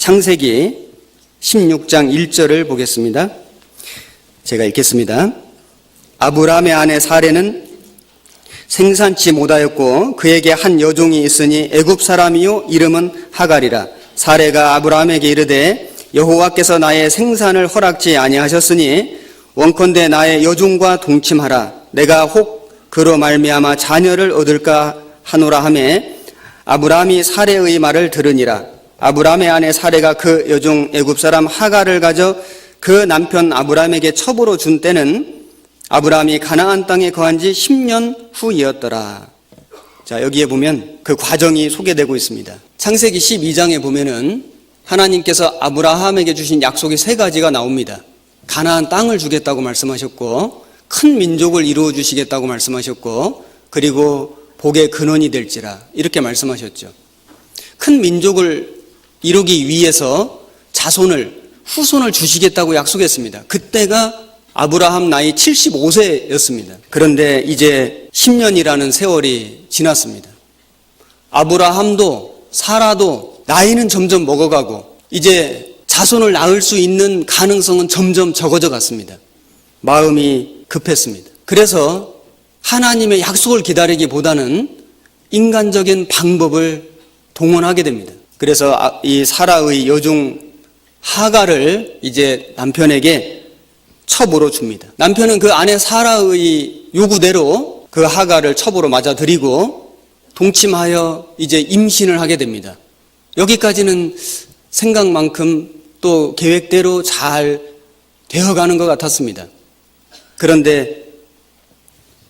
창세기 16장 1절을 보겠습니다. 제가 읽겠습니다. 아브라함의 아내 사레는 생산치 못하였고 그에게 한 여종이 있으니 애굽 사람이요 이름은 하갈이라. 사레가 아브라함에게 이르되 여호와께서 나의 생산을 허락지 아니하셨으니 원컨대 나의 여종과 동침하라. 내가 혹 그로 말미암아 자녀를 얻을까 하노라 하매 아브라함이 사레의 말을 들으니라. 아브라함의 아내 사레가 그 여종 애굽 사람 하갈을 가져 그 남편 아브라함에게 첩으로 준 때는 아브라함이 가나안 땅에 거한 지 10년 후이었더라. 자, 여기에 보면 그 과정이 소개되고 있습니다. 창세기 12장에 보면은 하나님께서 아브라함에게 주신 약속이 3가지가 나옵니다. 가나안 땅을 주겠다고 말씀하셨고, 큰 민족을 이루어 주시겠다고 말씀하셨고, 그리고 복의 근원이 될지라 이렇게 말씀하셨죠. 큰 민족을 이루기 위해서 후손을 주시겠다고 약속했습니다. 그때가 아브라함 나이 75세였습니다. 그런데 이제 10년이라는 세월이 지났습니다. 아브라함도 사라도 나이는 점점 먹어가고 이제 자손을 낳을 수 있는 가능성은 점점 적어져 갔습니다. 마음이 급했습니다. 그래서 하나님의 약속을 기다리기보다는 인간적인 방법을 동원하게 됩니다. 그래서 이 사라의 여종 하갈을 이제 남편에게 첩으로 줍니다. 남편은 그 아내 사라의 요구대로 그 하갈을 첩으로 맞아들이고 동침하여 이제 임신을 하게 됩니다. 여기까지는 생각만큼 또 계획대로 잘 되어가는 것 같았습니다. 그런데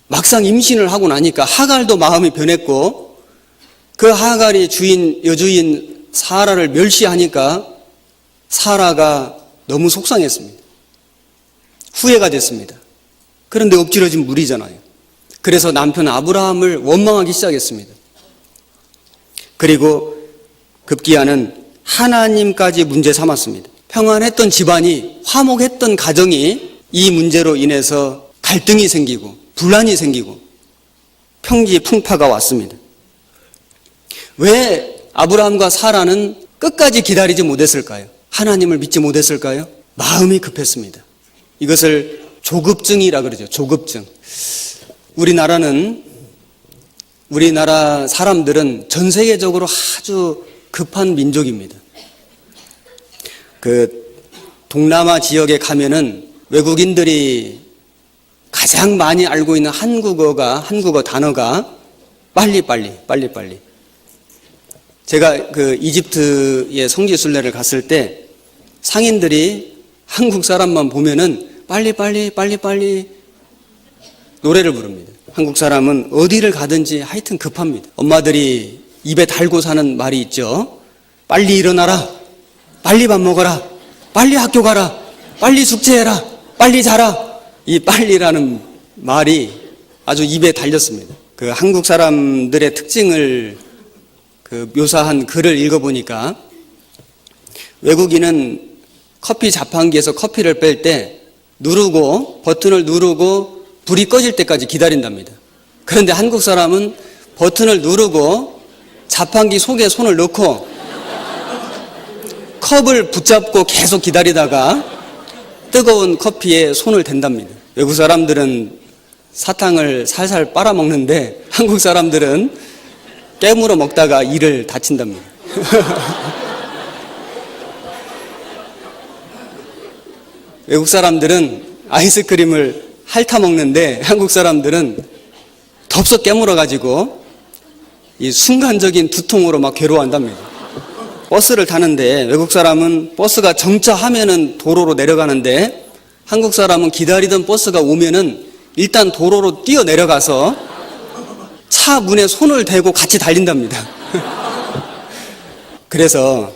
막상 임신을 하고 나니까 하갈도 마음이 변했고 그 하갈이 여주인 사라를 멸시하니까 사라가 너무 속상했습니다. 후회가 됐습니다. 그런데 엎질러진 물이잖아요. 그래서 남편 아브라함을 원망하기 시작했습니다. 그리고 급기야는 하나님까지 문제 삼았습니다. 평안했던 집안이, 화목했던 가정이 이 문제로 인해서 갈등이 생기고 분란이 생기고 평지풍파가 왔습니다. 왜 아브라함과 사라는 끝까지 기다리지 못했을까요? 하나님을 믿지 못했을까요? 마음이 급했습니다. 이것을 조급증이라 그러죠. 조급증. 우리나라 사람들은 전 세계적으로 아주 급한 민족입니다. 그 동남아 지역에 가면은 외국인들이 가장 많이 알고 있는 한국어 단어가 빨리빨리. 제가 그 이집트의 성지순례를 갔을 때 상인들이 한국 사람만 보면은 빨리빨리 노래를 부릅니다. 한국 사람은 어디를 가든지 하여튼 급합니다. 엄마들이 입에 달고 사는 말이 있죠. 빨리 일어나라. 빨리 밥 먹어라. 빨리 학교 가라. 빨리 숙제해라. 빨리 자라. 이 빨리라는 말이 아주 입에 달렸습니다. 그 한국 사람들의 특징을 묘사한 글을 읽어보니까 외국인은 커피 자판기에서 커피를 뺄 때 버튼을 누르고 불이 꺼질 때까지 기다린답니다. 그런데 한국 사람은 버튼을 누르고 자판기 속에 손을 넣고 컵을 붙잡고 계속 기다리다가 뜨거운 커피에 손을 댄답니다. 외국 사람들은 사탕을 살살 빨아먹는데 한국 사람들은 깨물어 먹다가 이를 다친답니다. 외국 사람들은 아이스크림을 핥아 먹는데 한국 사람들은 덥석 깨물어가지고 이 순간적인 두통으로 막 괴로워한답니다. 버스를 타는데 외국 사람은 버스가 정차하면은 도로로 내려가는데 한국 사람은 기다리던 버스가 오면은 일단 도로로 뛰어 내려가서 차 문에 손을 대고 같이 달린답니다. 그래서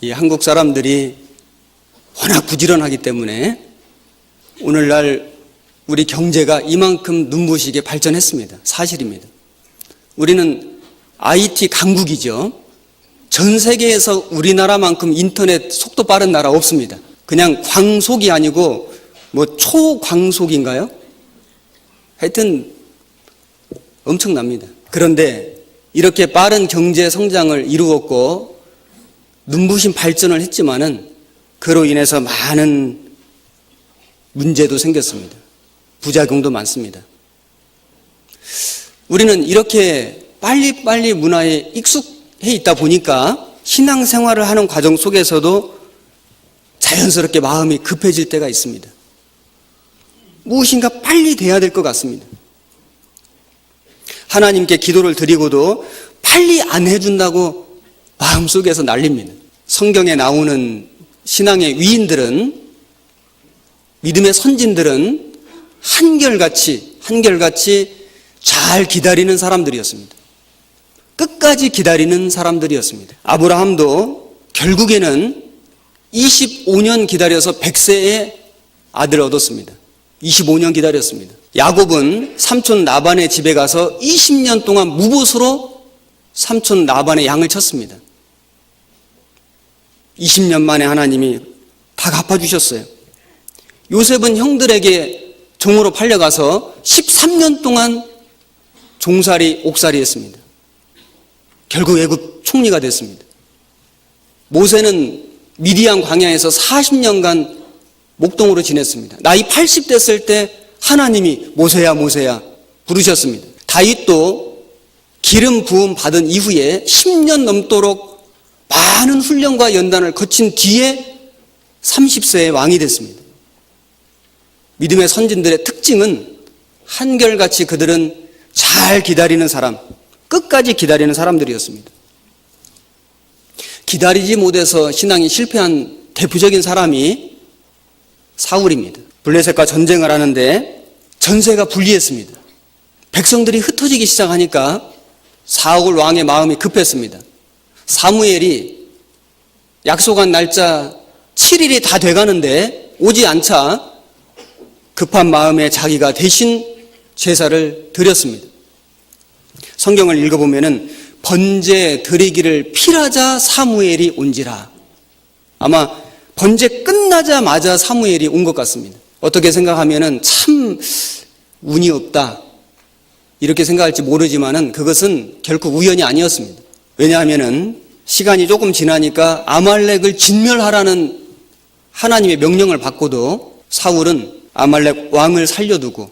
이 한국 사람들이 워낙 부지런하기 때문에 오늘날 우리 경제가 이만큼 눈부시게 발전했습니다. 사실입니다. 우리는 IT 강국이죠. 전 세계에서 우리나라만큼 인터넷 속도 빠른 나라 없습니다. 그냥 광속이 아니고 초광속인가요? 하여튼 엄청납니다. 그런데 이렇게 빠른 경제 성장을 이루었고 눈부신 발전을 했지만은 그로 인해서 많은 문제도 생겼습니다. 부작용도 많습니다. 우리는 이렇게 빨리빨리 문화에 익숙해 있다 보니까 신앙생활을 하는 과정 속에서도 자연스럽게 마음이 급해질 때가 있습니다. 무엇인가 빨리 돼야 될 것 같습니다. 하나님께 기도를 드리고도 빨리 안 해준다고 마음속에서 난립니다. 성경에 나오는 신앙의 위인들은, 믿음의 선진들은 한결같이 잘 기다리는 사람들이었습니다. 끝까지 기다리는 사람들이었습니다. 아브라함도 결국에는 25년 기다려서 100세의 아들을 얻었습니다. 25년 기다렸습니다. 야곱은 삼촌 라반의 집에 가서 20년 동안 무보수로 삼촌 라반의 양을 쳤습니다. 20년 만에 하나님이 다 갚아주셨어요. 요셉은 형들에게 종으로 팔려가서 13년 동안 종살이, 옥살이 했습니다. 결국 애굽 총리가 됐습니다. 모세는 미디안 광야에서 40년간 목동으로 지냈습니다. 나이 80 됐을 때 하나님이 모세야 모세야 부르셨습니다. 다윗도 기름 부음 받은 이후에 10년 넘도록 많은 훈련과 연단을 거친 뒤에 30세의 왕이 됐습니다. 믿음의 선진들의 특징은 한결같이 그들은 잘 기다리는 사람, 끝까지 기다리는 사람들이었습니다. 기다리지 못해서 신앙이 실패한 대표적인 사람이 사울입니다. 블레셋과 전쟁을 하는데 전세가 불리했습니다. 백성들이 흩어지기 시작하니까 사울 왕의 마음이 급했습니다. 사무엘이 약속한 날짜 7일이 다 돼가는데 오지 않자 급한 마음에 자기가 대신 제사를 드렸습니다. 성경을 읽어보면은 번제 드리기를 필하자 사무엘이 온지라. 아마 번제 끝나자마자 사무엘이 온 것 같습니다. 어떻게 생각하면은 참 운이 없다 이렇게 생각할지 모르지만은 그것은 결코 우연이 아니었습니다. 왜냐하면은 시간이 조금 지나니까 아말렉을 진멸하라는 하나님의 명령을 받고도 사울은 아말렉 왕을 살려두고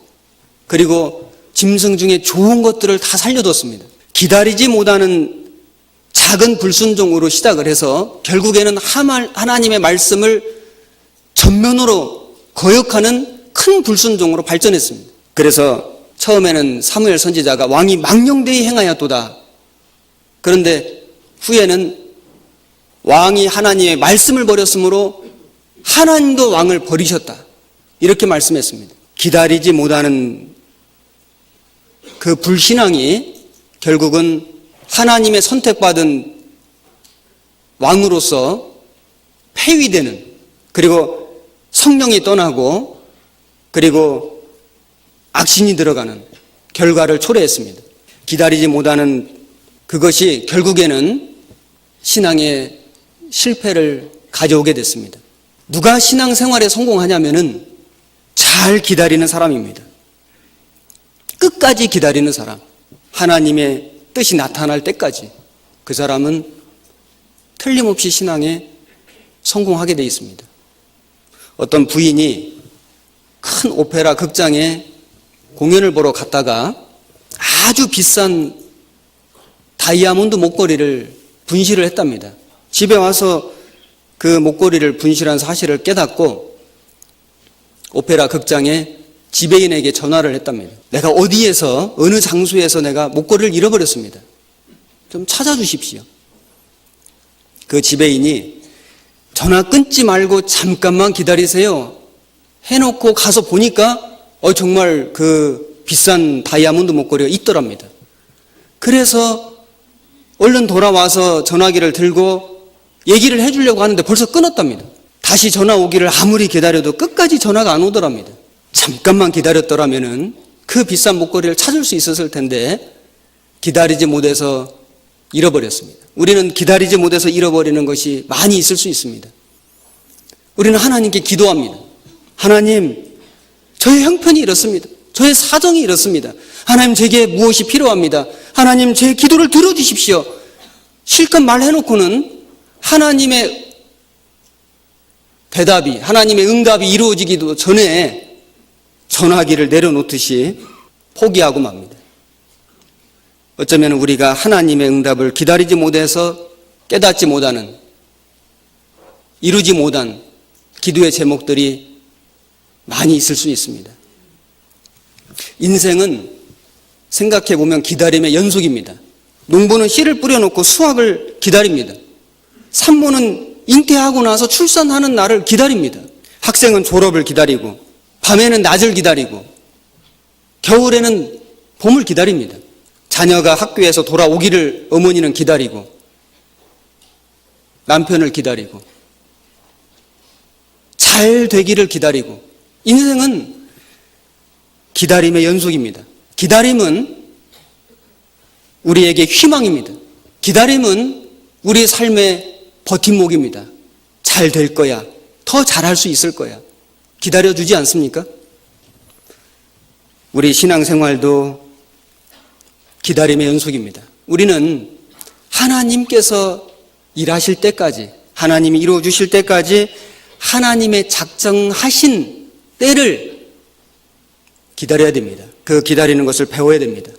그리고 짐승 중에 좋은 것들을 다 살려뒀습니다. 기다리지 못하는 작은 불순종으로 시작을 해서 결국에는 하나님의 말씀을 전면으로 거역하는 큰 불순종으로 발전했습니다. 그래서 처음에는 사무엘 선지자가 왕이 망령되이 행하였도다. 그런데 후에는 왕이 하나님의 말씀을 버렸으므로 하나님도 왕을 버리셨다. 이렇게 말씀했습니다. 기다리지 못하는 그 불신앙이 결국은 하나님의 선택받은 왕으로서 폐위되는, 그리고 성령이 떠나고 그리고 악신이 들어가는 결과를 초래했습니다. 기다리지 못하는 그것이 결국에는 신앙의 실패를 가져오게 됐습니다. 누가 신앙생활에 성공하냐면은 잘 기다리는 사람입니다. 끝까지 기다리는 사람, 하나님의 뜻이 나타날 때까지 그 사람은 틀림없이 신앙에 성공하게 되어 있습니다. 어떤 부인이 큰 오페라 극장에 공연을 보러 갔다가 아주 비싼 다이아몬드 목걸이를 분실을 했답니다. 집에 와서 그 목걸이를 분실한 사실을 깨닫고 오페라 극장에 지배인에게 전화를 했답니다. 내가 어디에서 어느 장소에서 내가 목걸이를 잃어버렸습니다. 좀 찾아주십시오. 그 지배인이 전화 끊지 말고 잠깐만 기다리세요 해놓고 가서 보니까 정말 그 비싼 다이아몬드 목걸이가 있더랍니다. 그래서 얼른 돌아와서 전화기를 들고 얘기를 해주려고 하는데 벌써 끊었답니다. 다시 전화 오기를 아무리 기다려도 끝까지 전화가 안 오더랍니다. 잠깐만 기다렸더라면은 그 비싼 목걸이를 찾을 수 있었을 텐데 기다리지 못해서 잃어버렸습니다. 우리는 기다리지 못해서 잃어버리는 것이 많이 있을 수 있습니다. 우리는 하나님께 기도합니다. 하나님, 저의 형편이 이렇습니다. 저의 사정이 이렇습니다. 하나님, 제게 무엇이 필요합니다. 하나님, 제 기도를 들어주십시오. 실컷 말해놓고는 하나님의 대답이, 하나님의 응답이 이루어지기도 전에 전화기를 내려놓듯이 포기하고 맙니다. 어쩌면 우리가 하나님의 응답을 기다리지 못해서 깨닫지 못하는, 이루지 못한 기도의 제목들이 많이 있을 수 있습니다. 인생은 생각해 보면 기다림의 연속입니다. 농부는 씨를 뿌려놓고 수확을 기다립니다. 산모는 잉태하고 나서 출산하는 날을 기다립니다. 학생은 졸업을 기다리고, 밤에는 낮을 기다리고, 겨울에는 봄을 기다립니다. 자녀가 학교에서 돌아오기를 어머니는 기다리고, 남편을 기다리고, 잘 되기를 기다리고, 인생은 기다림의 연속입니다. 기다림은 우리에게 희망입니다. 기다림은 우리의 삶의 버팀목입니다. 잘 될 거야. 더 잘할 수 있을 거야. 기다려주지 않습니까? 우리 신앙생활도 기다림의 연속입니다. 우리는 하나님께서 일하실 때까지, 하나님이 이루어주실 때까지 하나님의 작정하신 때를 기다려야 됩니다. 그 기다리는 것을 배워야 됩니다.